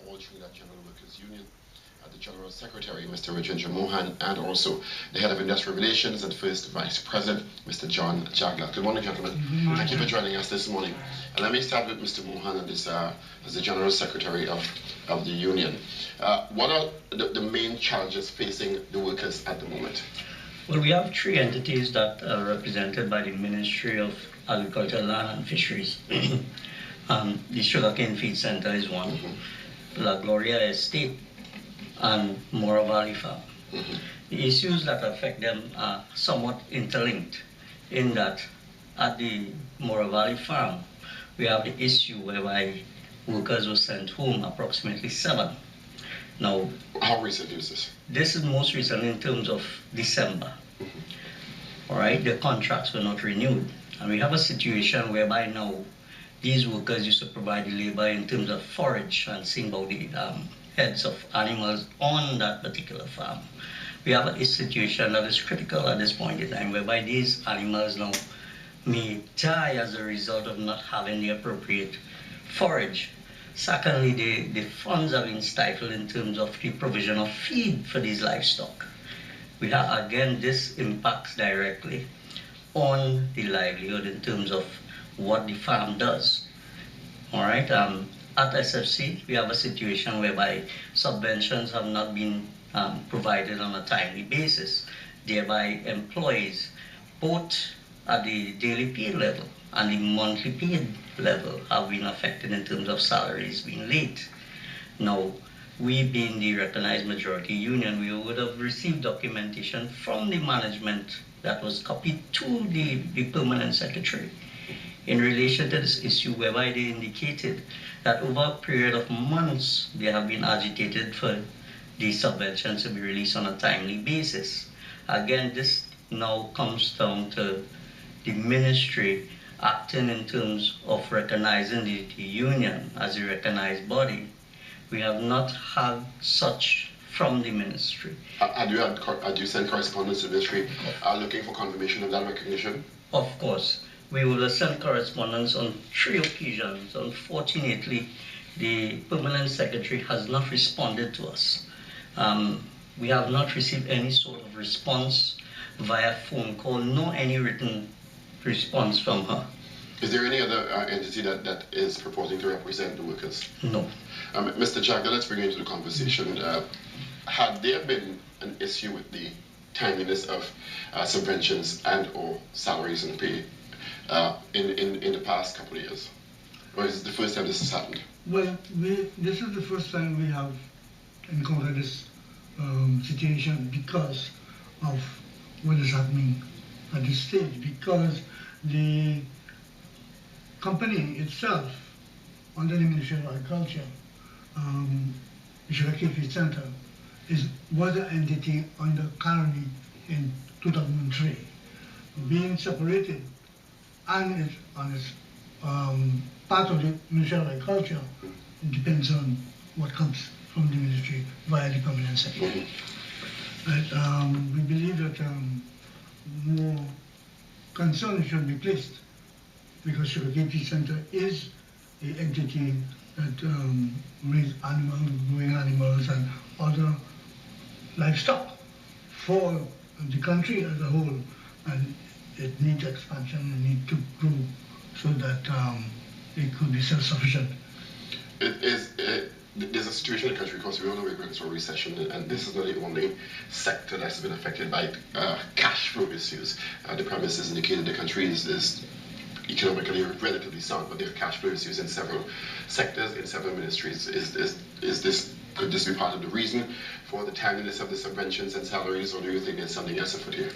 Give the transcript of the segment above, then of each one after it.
all Trinidad General Workers Union, the General Secretary, Mr. Rajindra Mohan, and also the Head of Industrial Relations and First Vice President, Mr. John Jaglal. Good morning, gentlemen. Thank you for joining us this morning. And let me start with Mr. Mohan and this, as the General Secretary of the Union. What are the main challenges facing the workers at the moment? Well, we have three entities that are represented by the Ministry of Agriculture, Land and Fisheries. The Sugarcane Feed Center is one, La Gloria Estate, and Mora Valley Farm. The issues that affect them are somewhat interlinked in that at the Mora Valley Farm, we have the issue whereby workers were sent home, approximately 7. Now, how recent is this? This is most recent in terms of December. All right, the contracts were not renewed. And we have a situation whereby now these workers used to provide the labor in terms of forage and seeing about the heads of animals on that particular farm. We have a situation that is critical at this point in time whereby these animals now may die as a result of not having the appropriate forage. Secondly, the funds have been stifled in terms of the provision of feed for these livestock. We have, again, this impacts directly on the livelihood in terms of what the farm does. All right. At SFC, we have a situation whereby subventions have not been provided on a timely basis, thereby employees, both at the daily pay level and the monthly paid level, have been affected in terms of salaries being late. Now, we being the recognized majority union, we would have received documentation from the management that was copied to the permanent secretary in relation to this issue, whereby they indicated that over a period of months, they have been agitated for the subventions to be released on a timely basis. Again, this now comes down to the ministry acting in terms of recognizing the union as a recognized body. We have not had such from the ministry. Had you sent correspondence to the ministry looking for confirmation of that recognition? Of course. We will have sent correspondence on 3 occasions. Unfortunately, the permanent secretary has not responded to us. We have not received any sort of response via phone call, nor any written response from her. Is there any other entity that is proposing to represent the workers? No. Mr. Jaglal, let's bring you into the conversation. Had there been an issue with the timeliness of subventions and or salaries and pay in the past couple of years? Or is it the first time this has happened? Well, this is the first time we have encountered this situation because of what is happening at this stage, because the company itself, under the Ministry of Agriculture, the Sugarcane Feed Center, was an entity under colony in 2003, being separated, and it's part of the Ministry of Agriculture. It depends on what comes from the ministry via the permanent secretary. But we believe that more concern should be placed, because Sugarcane Feed Center is the entity that raises animals, growing animals, and other livestock for the country as a whole, and it needs expansion and needs to grow so that it could be self-sufficient. There's a situation in the country, because we all know we're going through a recession, and this is not the only sector that's been affected by cash flow issues. The premises indicated the country is economically relatively sound, but there are cash flow issues in several sectors, in several ministries. Could this be part of the reason for the timeliness of the subventions and salaries, or do you think there's something else afoot here?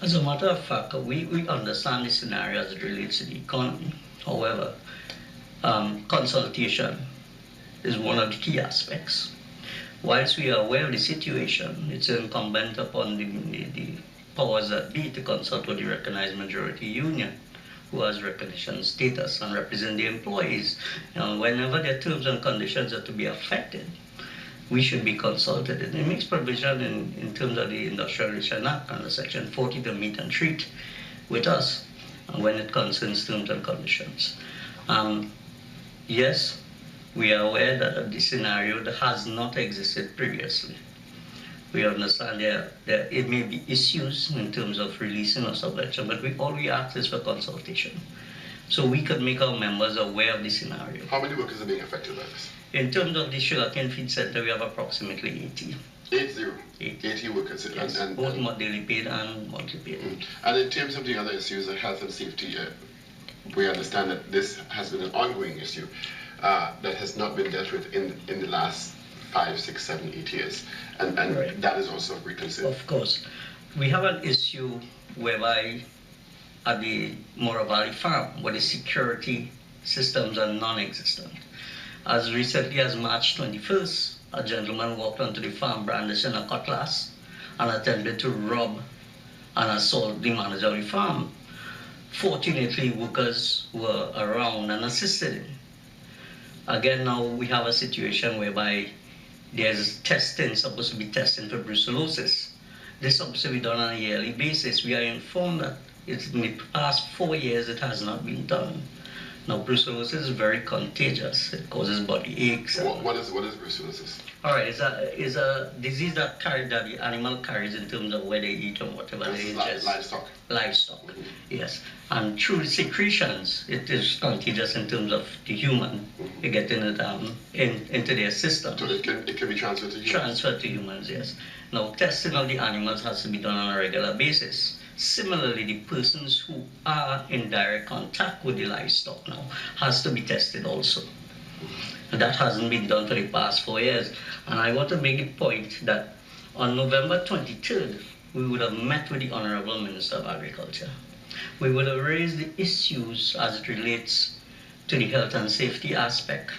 As a matter of fact, we understand the scenario as it relates to the economy. However, consultation is one of the key aspects. Whilst we are aware of the situation, it's incumbent upon the powers that be to consult with the recognized majority union, who has recognition status and represent the employees. Whenever their terms and conditions are to be affected, we should be consulted. And it makes provision in terms of the Industrial Relations Act under Section 40 to meet and treat with us when it concerns terms and conditions. Yes, We are aware that this scenario that has not existed previously. We understand there it may be issues in terms of releasing or sublection, but all we ask is for consultation. So we could make our members aware of the scenario. How many workers are being affected by this? In terms of the sugarcane feed center, we have approximately 80. 80 workers. Yes, and both daily paid and monthly paid. And in terms of the other issues of health and safety, we understand that this has been an ongoing issue that has not been dealt with in the last 5, 6, 7, 8 years. And Right. that is also a great concern. Of course. We have an issue whereby at the Morro Valley farm, where the security systems are non-existent. As recently as March 21st, a gentleman walked onto the farm brandishing a cutlass and attempted to rob and assault the manager of the farm. Fortunately, workers were around and assisted him. Again, now we have a situation whereby there's testing, supposed to be testing for brucellosis. This is supposed to be done on a yearly basis. We are informed that in the past 4 years it has not been done. Now, brucellosis is very contagious. It causes body aches. What is brucellosis? All right, it's a disease that the animal carries in terms of where they eat and whatever This they is ingest. livestock. Livestock, yes. And through secretions, it is contagious in terms of the human getting it into their system. So it can be transferred to humans. Transferred to humans, yes. Now, testing of the animals has to be done on a regular basis. Similarly, the persons who are in direct contact with the livestock now has to be tested also. And that hasn't been done for the past 4 years. And I want to make the point that on November 23rd, we would have met with the Honorable Minister of Agriculture. We would have raised the issues as it relates to the health and safety aspect.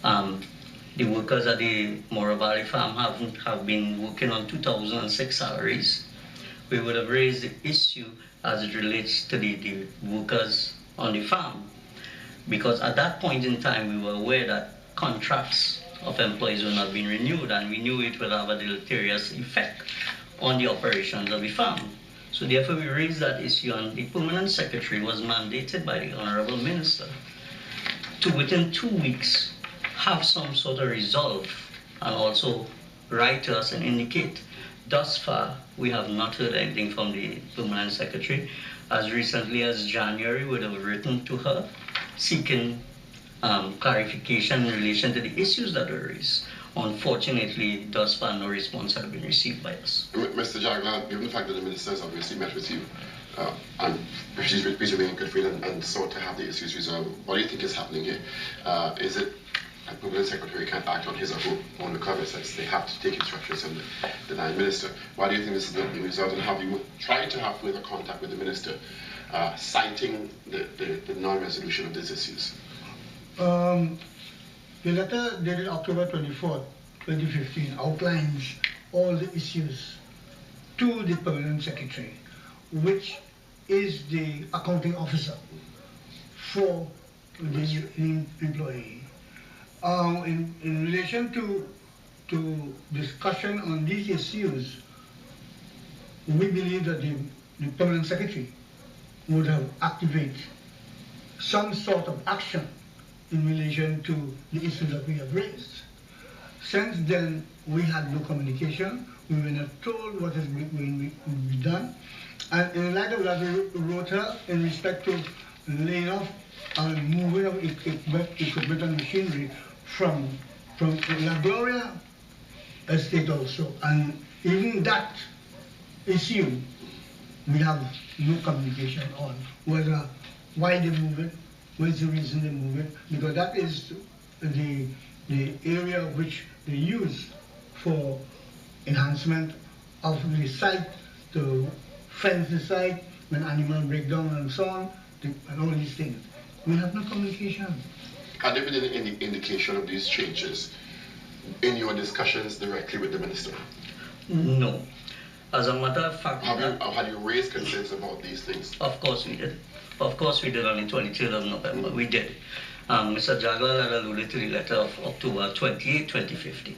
The workers at the Morro Valley farm have been working on 2006 salaries. We would have raised the issue as it relates to the workers on the farm, because at that point in time we were aware that contracts of employees were not being renewed, and we knew it would have a deleterious effect on the operations of the farm. So therefore we raised that issue, and the permanent secretary was mandated by the Honorable Minister to within 2 weeks have some sort of resolve and also write to us and indicate. Thus far, we have not heard anything from the permanent secretary. As recently as January, we would have written to her seeking clarification in relation to the issues that were raised. Unfortunately, thus far, no response has been received by us. Mr. Jaglal, given the fact that the minister has obviously met with you, and she's reasonably in good faith and sought to have the issues resolved, what do you think is happening here? Is it a permanent secretary can't act on his or her own recovery, since they have to take instructions from the line minister? Why do you think this is not being resolved, and have you tried to have further contact with the minister, citing the non-resolution of these issues? The letter dated October 24th, 2015 outlines all the issues to the permanent secretary, which is the accounting officer for the employee. In relation to discussion on these issues, we believe that the permanent secretary would have activated some sort of action in relation to the issues that we have raised. Since then, we had no communication. We were not told what is going to be done. And in light of that, we wrote her in respect to laying off and moving of equipment and machinery from La Gloria estate also. And even that issue, we have no communication on why they move it, what's the reason they move it, because that is the area which they use for enhancement of the site, to fence the site when animals break down and so on, and all these things. We have no communication. Had there been any indication of these changes in your discussions directly with the minister? No. As a matter of fact, have you raised concerns about these things? Of course we did. Of course we did on the 23rd of November. We did. Mr. Jaglal had alluded to the letter of October 28, 2015.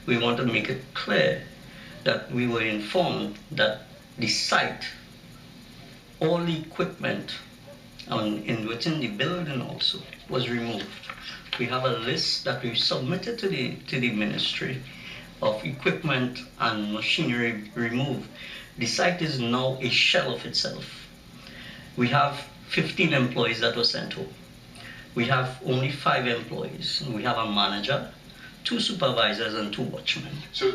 We want to make it clear that we were informed that the site, all the equipment within the building also was removed We have a list that we submitted to the ministry of equipment and machinery removed. The site is now a shell of itself. We have 15 employees that were sent home. We have only 5 employees. We have a manager, 2 supervisors, and 2 watchmen. So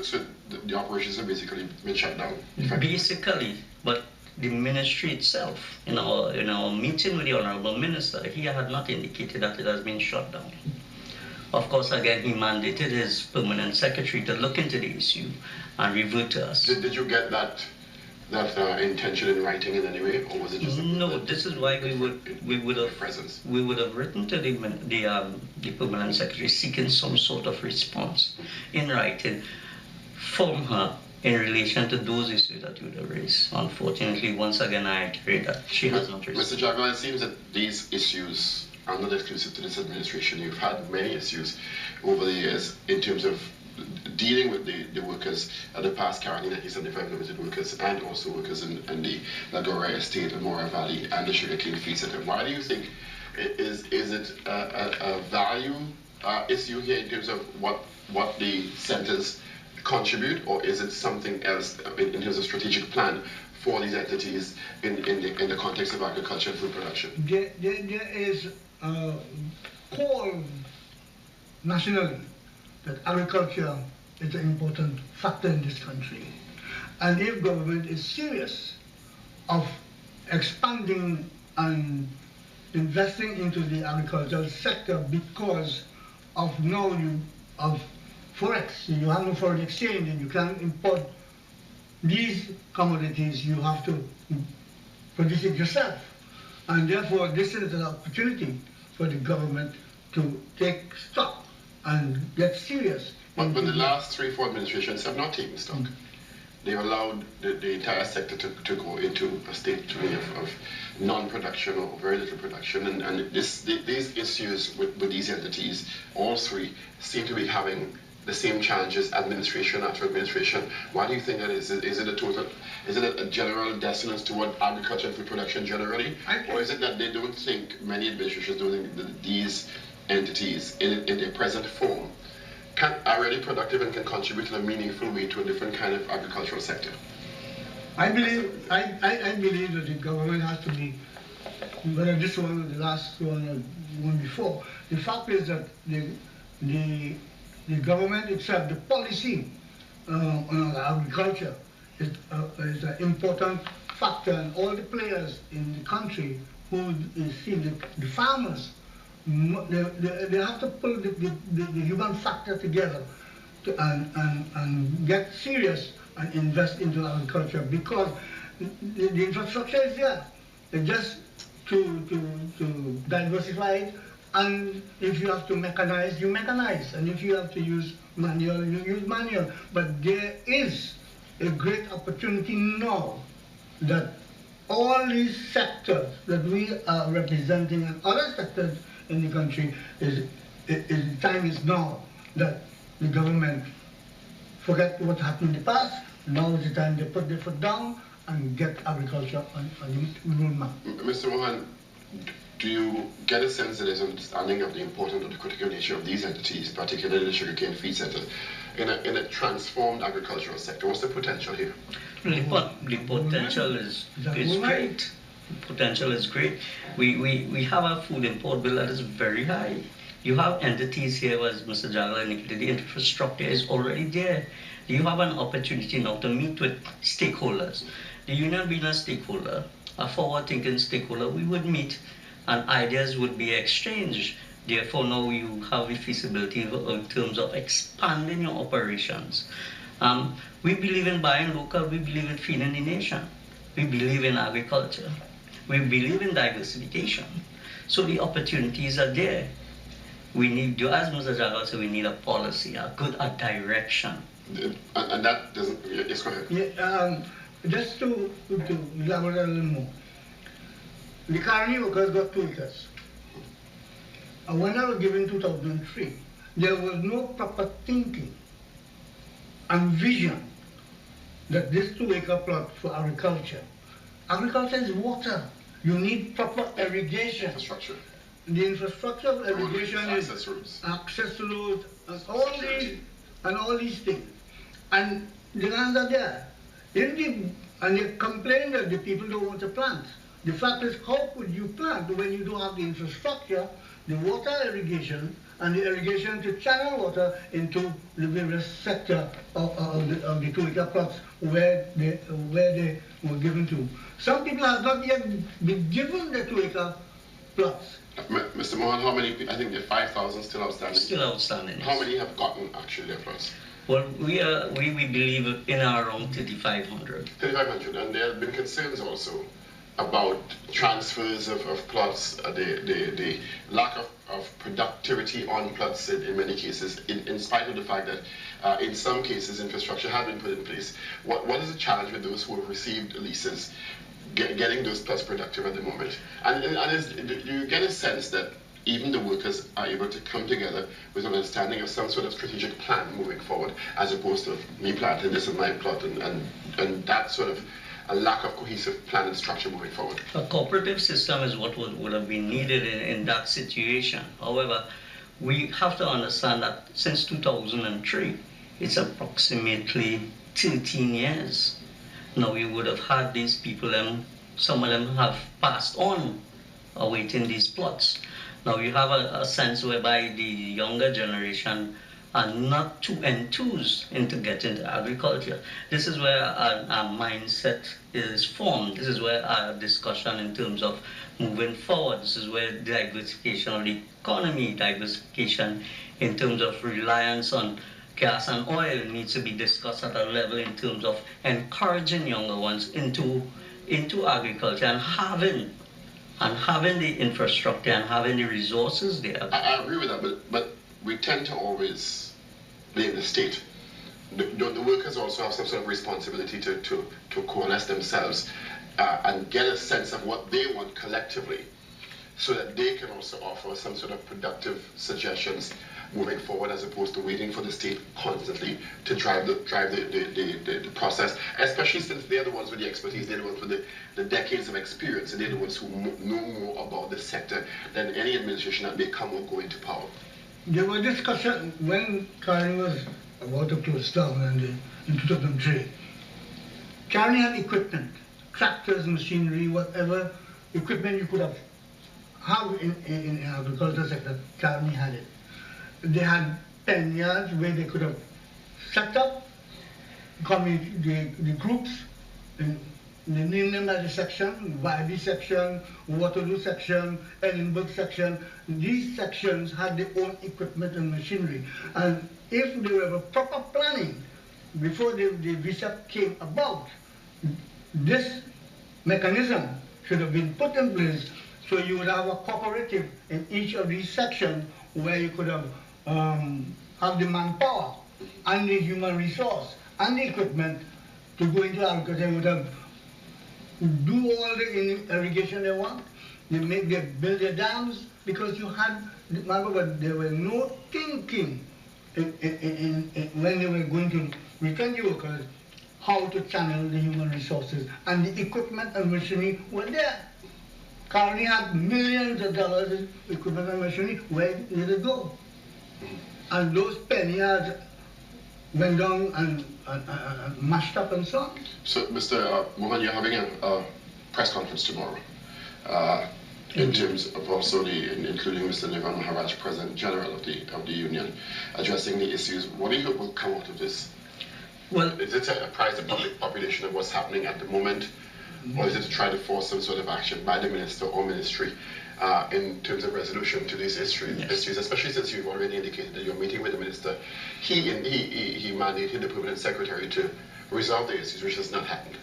the operations have basically been shut down? Basically, but the ministry itself, in our meeting with the Honorable Minister, he had not indicated that it has been shut down. Of course, again, he mandated his permanent secretary to look into the issue and revert to us. Did you get that intention in writing in any way, or was it just no? This is why we would have written to the permanent secretary seeking some sort of response in writing from her in relation to those issues that you would have raised. Unfortunately, once again, I agree that she has not raised. Mr. Jaglal, it seems that these issues are not exclusive to this administration. You've had many issues over the years in terms of dealing with the workers at the past Carolina East and the private limited workers, and also workers in the Lagora Estate and Mora Valley and the Sugarcane Feed Center. Why do you think is it a value issue here in terms of what the centers contribute, or is it something else in terms of strategic plan for these entities in the context of agriculture and food production? There is a core nationally that agriculture is an important factor in this country. And if government is serious of expanding and investing into the agricultural sector because of forex, you have no foreign exchange and you can't import these commodities, you have to produce it yourself. And therefore this is an opportunity for the government to take stock and get serious. But the last 3-4 administrations have not taken stock. They've allowed the entire sector to go into a state to me of non-production or very little production. And these issues with these entities, all 3, seem to be having the same challenges administration after administration. Why do you think that is? Is it a general dissonance toward agriculture and food production generally? Or is it that they don't think, many administrations don't think that these entities in their present form are really productive and can contribute in a meaningful way to a different kind of agricultural sector? I believe that the government has to be, whether this one or the last one or the one before, the fact is that the government itself, the policy on agriculture is an important factor, and all the players in the country who see the farmers, they have to pull the human factor together and get serious and invest into agriculture, because the infrastructure is there. It's just to diversify it, and if you have to mechanize, you mechanize, and if you have to use manual, you use manual. But there is a great opportunity now that all these sectors that we are representing and other sectors in the country, the time is now that the government forget what happened in the past. Now is the time they put their foot down and get agriculture on the roadmap. Mr. Mohan, do you get a sense that there's an understanding of the importance of the critical nature of these entities, particularly the Sugarcane Feed Center, in a transformed agricultural sector? What's the potential here? The potential is great. Potential is great. We have a food import bill that is very high. You have entities here, as Mr. Jaglal indicated, the infrastructure is already there. You have an opportunity now to meet with stakeholders. The union being a stakeholder, a forward-thinking stakeholder, we would meet and ideas would be exchanged. Therefore, now you have a feasibility in terms of expanding your operations. We believe in buying local, we believe in feeding the nation. We believe in agriculture. We believe in diversification. So the opportunities are there. We need, as Mr. Jaglal said, we need a policy, a direction. And that doesn't, yes, go ahead. Yeah, just to elaborate a little more. The colony workers got 2 acres. And when I was given 2003, there was no proper thinking and vision that this 2-acre plot for agriculture. Agriculture is water. You need proper irrigation. Infrastructure. the infrastructure of irrigation is access roads, and all these things. And the lands are there. And they complain that the people don't want to plant. The fact is, how could you plant when you don't have the infrastructure, the water irrigation, and the irrigation to channel water into the various sector of the 2 acre plots where they were given to. Some people have not yet been given the 2 acre plots. Mr. Mohan, how many? I think there are 5,000 still outstanding. Still outstanding. How many have gotten actually their plots? Well, we believe in around 3,500. 3,500, and there have been concerns also about transfers of plots, the lack of productivity on plots in many cases, in spite of the fact that in some cases infrastructure had been put in place. What is the challenge with those who have received leases, getting those plots productive at the moment? And do you get a sense that even the workers are able to come together with an understanding of some sort of strategic plan moving forward, as opposed to me planting this in my plot and that sort of a lack of cohesive plan and structure moving forward? A cooperative system is what would have been needed in that situation. However, we have to understand that since 2003, it's approximately 13 years. Now we would have had these people, some of them have passed on awaiting these plots. Now you have a sense whereby the younger generation are not too enthused into getting into agriculture. This is where our mindset is formed. This is where our discussion in terms of moving forward. This is where diversification of the economy, diversification in terms of reliance on gas and oil needs to be discussed at a level in terms of encouraging younger ones into agriculture and having the infrastructure and having the resources there. I agree with that, but we tend to always blame the state. Don't the workers also have some sort of responsibility to coalesce themselves and get a sense of what they want collectively, so that they can also offer some sort of productive suggestions moving forward, as opposed to waiting for the state constantly to drive the process, especially since they're the ones with the expertise, they're the ones with the decades of experience, and they're the ones who know more about the sector than any administration that may come or go into power. There were discussions when Carney was about to close down in 2003. Carney had equipment, tractors, machinery, whatever equipment you could have in agricultural sector. Carney had it. They had pen yards where they could have set up the groups, and they named them as a section, Wylye section, Waterloo section, Edinburgh section. These sections had their own equipment and machinery. And if there were a proper planning before the visa came about, this mechanism should have been put in place, so you would have a cooperative in each of these sections where you could have the manpower and the human resource and the equipment to go into agriculture. They would have do all the irrigation they want. They build their dams, because you had, remember, there were no thinking when they were going to return the workers how to channel the human resources, and the equipment and machinery were there. Carney had millions of dollars in equipment and machinery. Where did it go? And those pen yards went down and mashed up and so on. So, Mr. Mohan, you're having a press conference tomorrow in terms of also including Mr. Nivan Maharaj, President General of the Union, addressing the issues. What do you hope will come out of this? Well, is it to apprise the public population of what's happening at the moment, or is it to try to force some sort of action by the minister or ministry in terms of resolution to these issues, especially since you've already indicated that you're meeting with the minister? He mandated the permanent secretary to resolve the issues, which has not happened.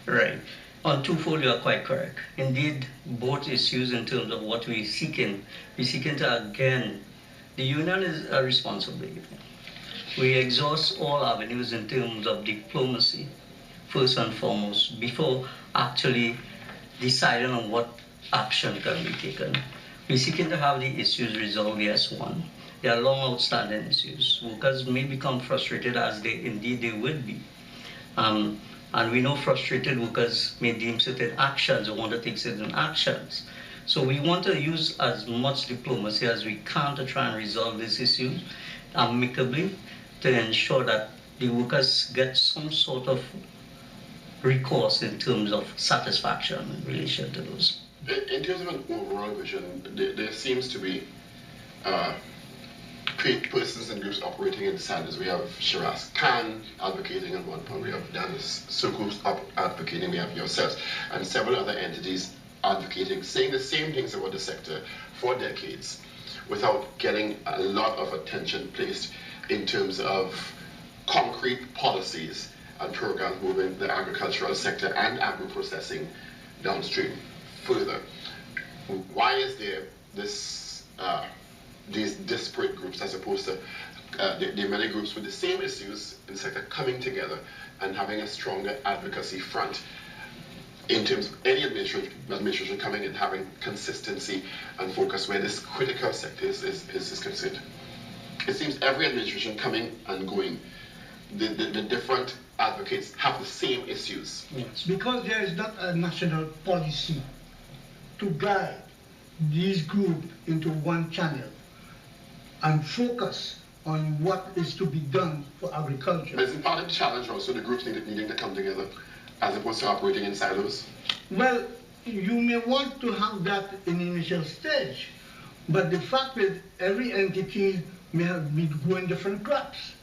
Right. On twofold, you are quite correct. Indeed, both issues in terms of what we're seeking to, again, the union is a responsibility. We exhaust all avenues in terms of diplomacy, first and foremost, before actually deciding on what action can be taken. We're seeking to have the issues resolved, yes, one. There are long outstanding issues. Workers may become frustrated, as indeed they would be. And we know frustrated workers may deem certain actions or want to take certain actions. So we want to use as much diplomacy as we can to try and resolve this issue amicably to ensure that the workers get some sort of recourse in terms of satisfaction in relation to those. In terms of an overall vision, there seems to be persons and groups operating in silos. We have Shiraz Khan advocating on one point, we have Dennis Sukus advocating, we have yourselves, and several other entities advocating, saying the same things about the sector for decades without getting a lot of attention placed in terms of concrete policies and programs moving the agricultural sector and agro-processing downstream further. Why is there these disparate groups as opposed to there are many groups with the same issues in the sector coming together and having a stronger advocacy front in terms of any administration coming and having consistency and focus where this critical sector is concerned? It seems every administration coming and going, the different advocates have the same issues. Yes. Because there is not a national policy to guide these groups into one channel and focus on what is to be done for agriculture. But isn't part of the challenge also the groups needing to come together as opposed to operating in silos? Well, you may want to have that in the initial stage, but the fact that every entity may have been growing different crops.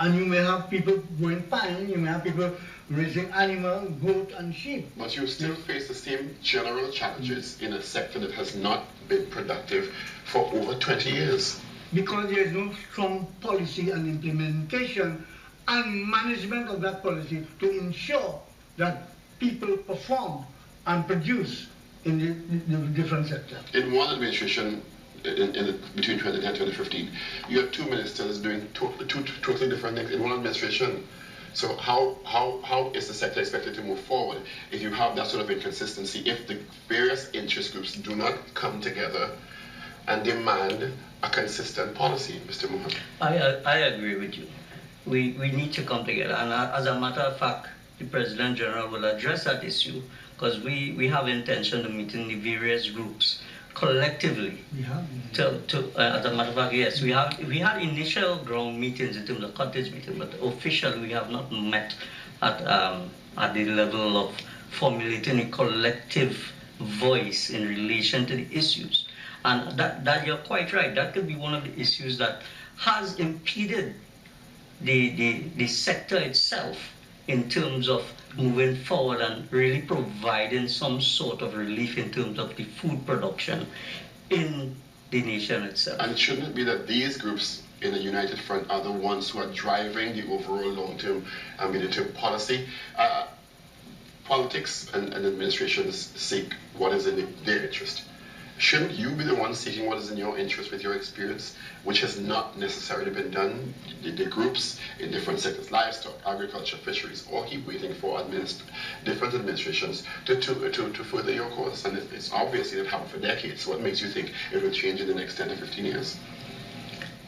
And you may have people growing pine, you may have people raising animals, goat and sheep. But you still face the same general challenges in a sector that has not been productive for over 20 years. Because there is no strong policy and implementation and management of that policy to ensure that people perform and produce in the different sectors. In one administration, between 2010 and 2015, you had two ministers doing two totally different things in one administration. So how is the sector expected to move forward if you have that sort of inconsistency, if the various interest groups do not come together and demand a consistent policy, Mr. Mohan? I agree with you. We need to come together, and as a matter of fact, the President General will address that issue because we have intention of meeting the various groups collectively. As a matter of fact, yes, we had initial ground meetings in terms of cottage meetings, but officially we have not met at the level of formulating a collective voice in relation to the issues. And that you're quite right. That could be one of the issues that has impeded the sector itself in terms of moving forward and really providing some sort of relief in terms of the food production in the nation itself. And shouldn't it be that these groups in the United Front are the ones who are driving the overall long-term and medium-term policy? Politics and administrations seek what is in their interest. Shouldn't you be the one seeking what is in your interest with your experience, which has not necessarily been done? The groups in different sectors, livestock, agriculture, fisheries, all keep waiting for different administrations to further your cause. And it's obviously not happened for decades. So what makes you think it will change in the next 10 to 15 years?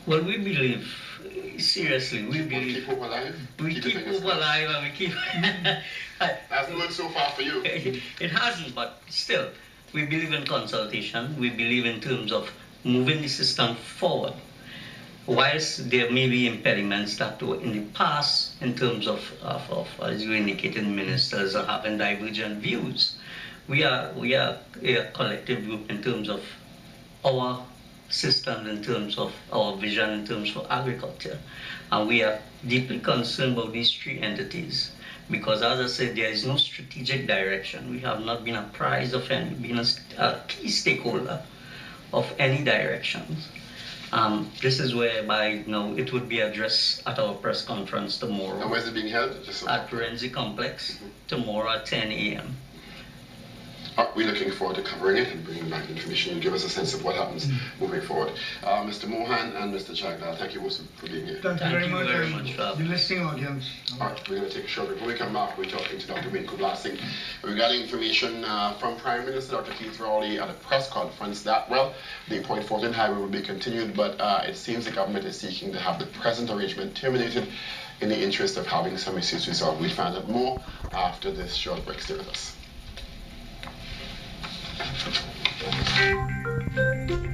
Well, we believe, seriously, we believe... Keep hope alive? We keep hope alive and we keep... Hasn't worked so far for you. It hasn't, but still. We believe in consultation. We believe in terms of moving the system forward. Whilst there may be impediments that were in the past in terms of as you indicated, ministers are having divergent views. We are a collective group in terms of our system, in terms of our vision, in terms of agriculture. And we are deeply concerned about these three entities. Because as I said, there is no strategic direction. We have not been apprised of any, being a key stakeholder of any directions. This is whereby it would be addressed at our press conference tomorrow. And where's it being held? At Forensic Complex, tomorrow at 10 a.m. We're looking forward to covering it and bringing back information and give us a sense of what happens moving forward. Mr. Mohan and Mr. Jaglal, thank you both for being here. Thank you very much. The listening audience. All right, we're going to take a short break. Before we come back, we're talking to Dr. Wintv regarding information from Prime Minister Dr. Keith Rowley at a press conference that, well, the Point Fortin Highway will be continued, but it seems the government is seeking to have the present arrangement terminated in the interest of having some issues resolved. We'll find out more after this short break. Stay with us. Thank you.